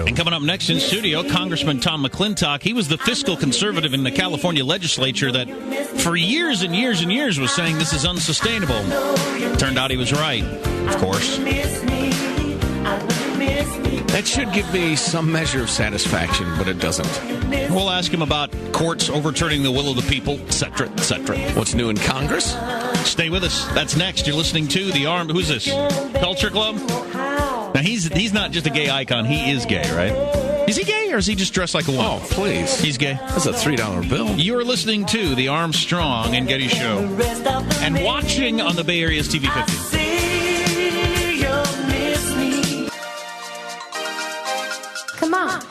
And coming up next in studio, Congressman Tom McClintock. He was the fiscal conservative in the California legislature that for years and years and years was saying this is unsustainable. Turned out he was right, of course. That should give me some measure of satisfaction, but it doesn't. We'll ask him about courts overturning the will of the people, etc., etc. What's new in Congress? Stay with us. That's next. You're listening to The Arm. Who's this? Culture Club? Now, he's not just a gay icon. He is gay, right? Is he gay, or is he just dressed like a woman? Oh, please. He's gay. That's a $3 bill. You're listening to The Armstrong and Getty Show. And watching on the Bay Area's TV 50. Come on.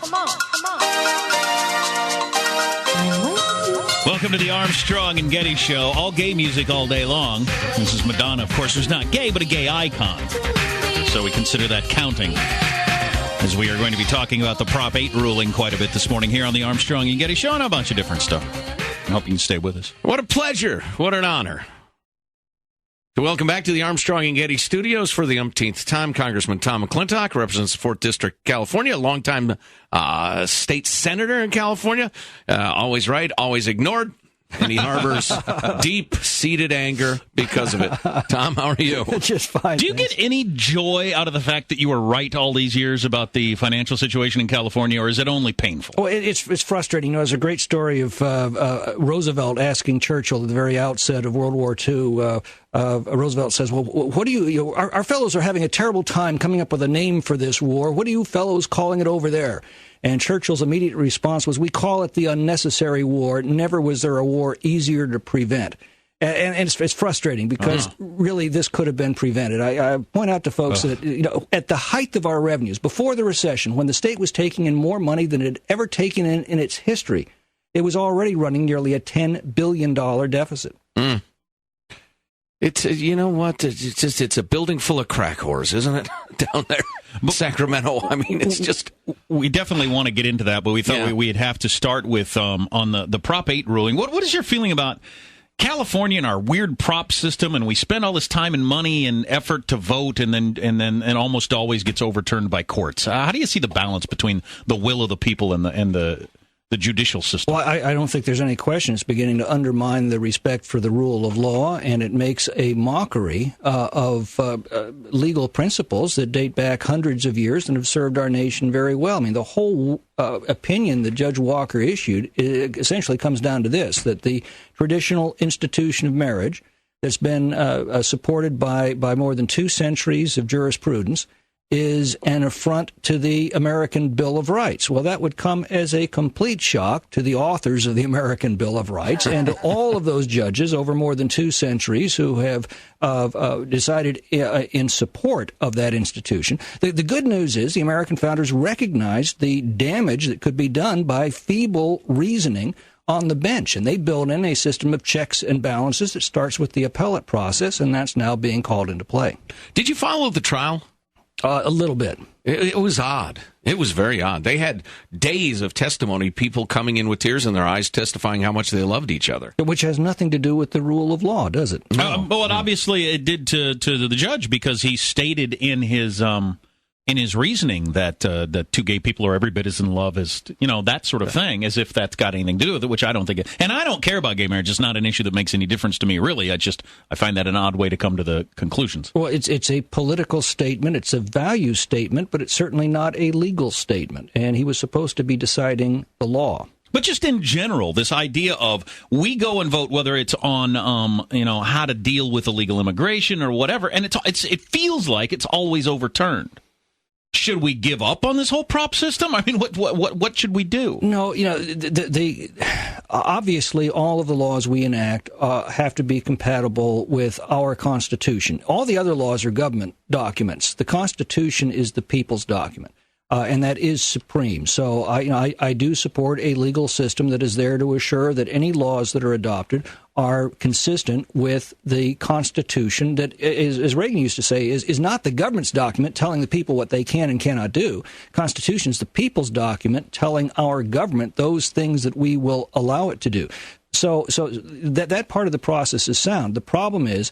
Welcome to the Armstrong and Getty Show. All gay music all day long. This is Madonna, of course, who's not gay, but a gay icon. So we consider that counting. As we are going to be talking about the Prop 8 ruling quite a bit this morning here on the Armstrong and Getty Show and a bunch of different stuff. I hope you can stay with us. What a pleasure. What an honor. So welcome back to the Armstrong and Getty studios for the umpteenth time. Congressman Tom McClintock represents the 4th District, California, a longtime state senator in California. Always right, always ignored. And he harbors deep-seated anger because of it. Tom, how are you? Just fine. Do you get any joy out of the fact that you were right all these years about the financial situation in California, or is it only painful? Well, it's frustrating. You know, there's a great story of Roosevelt asking Churchill at the very outset of World War II. Roosevelt says, well, what do you our fellows are having a terrible time coming up with a name for this war. What are you fellows calling it over there? And Churchill's immediate response was, we call it the unnecessary war. Never was there a war easier to prevent. And it's frustrating because really this could have been prevented. I point out to folks that, you know, at the height of our revenues, before the recession, when the state was taking in more money than it had ever taken in its history, it was already running nearly a $10 billion deficit. Mm. It's, you know what, it's a building full of crack whores, isn't it, down there in Sacramento? I mean, it's just... We definitely want to get into that, but we thought we'd have to start with on the Prop 8 ruling. What is your feeling about California and our weird prop system, and we spend all this time and money and effort to vote, and then almost always gets overturned by courts? How do you see the balance between the will of the people and the judicial system? Well, I don't think there's any question. It's beginning to undermine the respect for the rule of law, and it makes a mockery of legal principles that date back hundreds of years and have served our nation very well. I mean, the whole opinion that Judge Walker issued essentially comes down to this, that the traditional institution of marriage that's been supported by more than 2 centuries of jurisprudence is an affront to the American Bill of Rights. Well, that would come as a complete shock to the authors of the American Bill of Rights and to all of those judges over more than 2 centuries who have decided in support of that institution. The good news is the American founders recognized the damage that could be done by feeble reasoning on the bench, and they built in a system of checks and balances that starts with the appellate process, and that's now being called into play. Did you follow the trial? A little bit. It was odd. It was very odd. They had days of testimony, people coming in with tears in their eyes, testifying how much they loved each other. Which has nothing to do with the rule of law, does it? No. Well, obviously it did to the judge, because he stated in his reasoning that 2 gay people are every bit as in love as, that sort of thing, as if that's got anything to do with it, which I don't think it. And I don't care about gay marriage. It's not an issue that makes any difference to me, really. I find that an odd way to come to the conclusions. Well, it's a political statement. It's a value statement, but it's certainly not a legal statement. And he was supposed to be deciding the law. But just in general, this idea of we go and vote, whether it's on, how to deal with illegal immigration or whatever, and it feels like it's always overturned. Should we give up on this whole prop system? I mean, what should we do? No, obviously all of the laws we enact have to be compatible with our Constitution. All the other laws are government documents. The Constitution is the people's document. And that is supreme. So I do support a legal system that is there to assure that any laws that are adopted are consistent with the Constitution that, as Reagan used to say, is not the government's document telling the people what they can and cannot do. Constitution is the people's document telling our government those things that we will allow it to do. So that part of the process is sound. The problem is,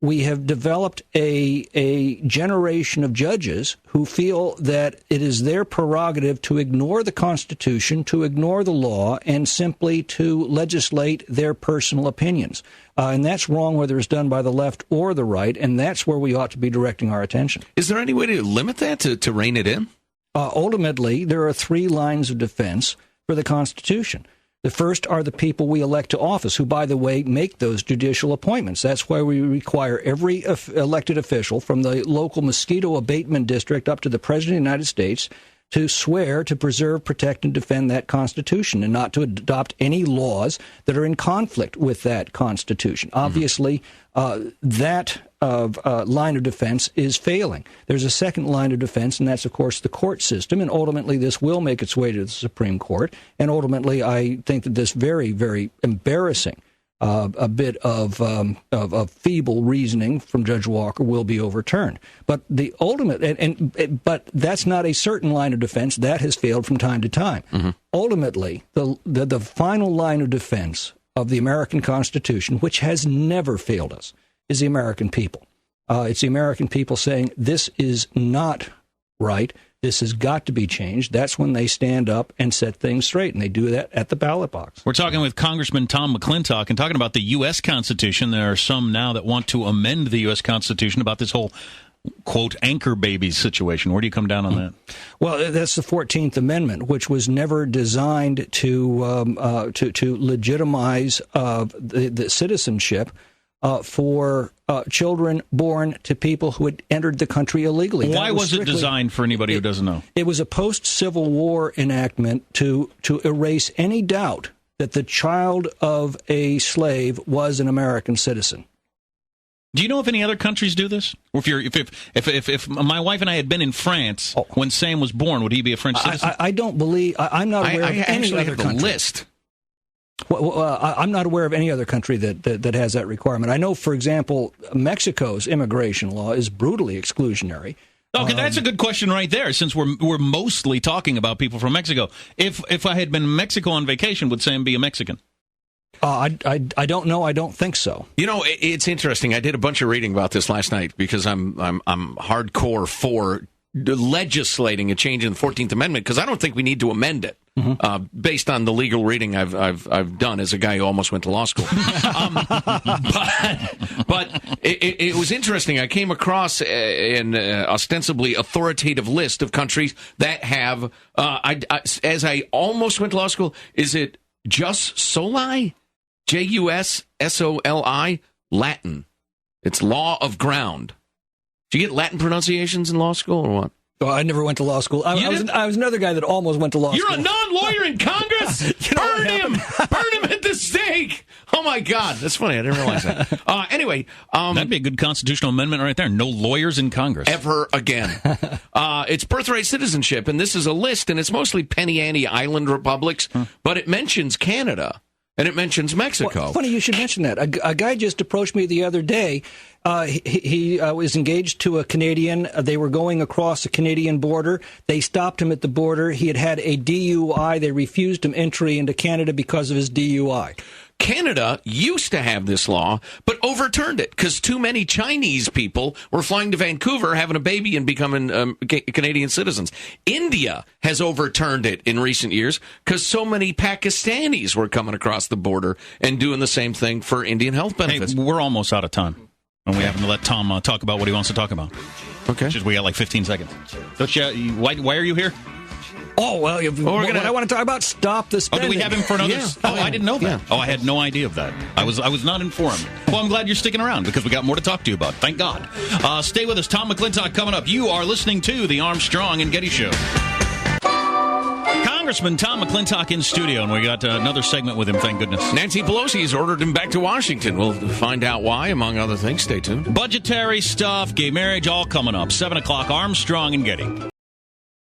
we have developed a generation of judges who feel that it is their prerogative to ignore the Constitution, to ignore the law, and simply to legislate their personal opinions. And that's wrong whether it's done by the left or the right, and that's where we ought to be directing our attention. Is there any way to limit that, to rein it in? Ultimately, there are three lines of defense for the Constitution. The first are the people we elect to office, who, by the way, make those judicial appointments. That's why we require every elected official, from the local mosquito abatement district up to the President of the United States, to swear to preserve, protect, and defend that Constitution, and not to adopt any laws that are in conflict with that Constitution. Obviously, that line of defense is failing. There's a second line of defense, and that's, of course, the court system, and ultimately this will make its way to the Supreme Court, and ultimately I think that this very, very embarrassing a bit of feeble reasoning from Judge Walker will be overturned. But the ultimate, but that's not a certain line of defense. That has failed from time to time. Ultimately, the final line of defense of the American Constitution, which has never failed us, is the American people. It's the American people saying this is not right. This has got to be changed. That's when they stand up and set things straight, and they do that at the ballot box. We're talking with Congressman Tom McClintock and talking about the U.S. Constitution. There are some now that want to amend the U.S. Constitution about this whole, quote, anchor babies situation. Where do you come down on that? Well, that's the 14th Amendment, which was never designed to legitimize the citizenship for children born to people who had entered the country illegally. Why was it designed, for anybody who doesn't know? It was a post-Civil War enactment to erase any doubt that the child of a slave was an American citizen. Do you know if any other countries do this? Or if my wife and I had been in France when Sam was born, would he be a French citizen? I don't believe. I'm not aware of any other country. List. Well, I'm not aware of any other country that has that requirement. I know, for example, Mexico's immigration law is brutally exclusionary. Okay, that's a good question right there, since we're mostly talking about people from Mexico. If I had been in Mexico on vacation, would Sam be a Mexican? I don't know. I don't think so. You know, it's interesting. I did a bunch of reading about this last night because I'm hardcore for legislating a change in the 14th Amendment, because I don't think we need to amend it. Based on the legal reading I've done as a guy who almost went to law school. But it was interesting. I came across an ostensibly authoritative list of countries that have, as I almost went to law school, is it Jus Soli? Jussoli? Latin. It's law of ground. Do you get Latin pronunciations in law school or what? Oh, I never went to law school. I was another guy that almost went to law school. You're a non-lawyer in Congress? Burn him! Burn him at the stake! Oh, my God. That's funny. I didn't realize that. Anyway. That'd be a good constitutional amendment right there. No lawyers in Congress. Ever again. It's birthright citizenship, and this is a list, and it's mostly Penny Ante Island republics, but it mentions Canada. And it mentions Mexico. Well, funny you should mention that. A guy just approached me the other day. He was engaged to a Canadian. They were going across the Canadian border. They stopped him at the border. He had a DUI. They refused him entry into Canada because of his DUI. Canada used to have this law, but overturned it because too many Chinese people were flying to Vancouver, having a baby, and becoming Canadian citizens. India has overturned it in recent years because so many Pakistanis were coming across the border and doing the same thing for Indian health benefits. Hey, we're almost out of time, and we haven't let Tom talk about what he wants to talk about. Okay. We got like 15 seconds. Why are you here? Oh, well, what I want to talk about, stop the spending. Oh, do we have him for another? Yeah. I didn't know that. Yeah. Oh, I had no idea of that. I was not informed. Well, I'm glad you're sticking around because we got more to talk to you about. Thank God. Stay with us. Tom McClintock coming up. You are listening to the Armstrong and Getty Show. Congressman Tom McClintock in studio, and we got another segment with him, thank goodness. Nancy Pelosi has ordered him back to Washington. We'll find out why, among other things. Stay tuned. Budgetary stuff, gay marriage, all coming up. 7 o'clock, Armstrong and Getty.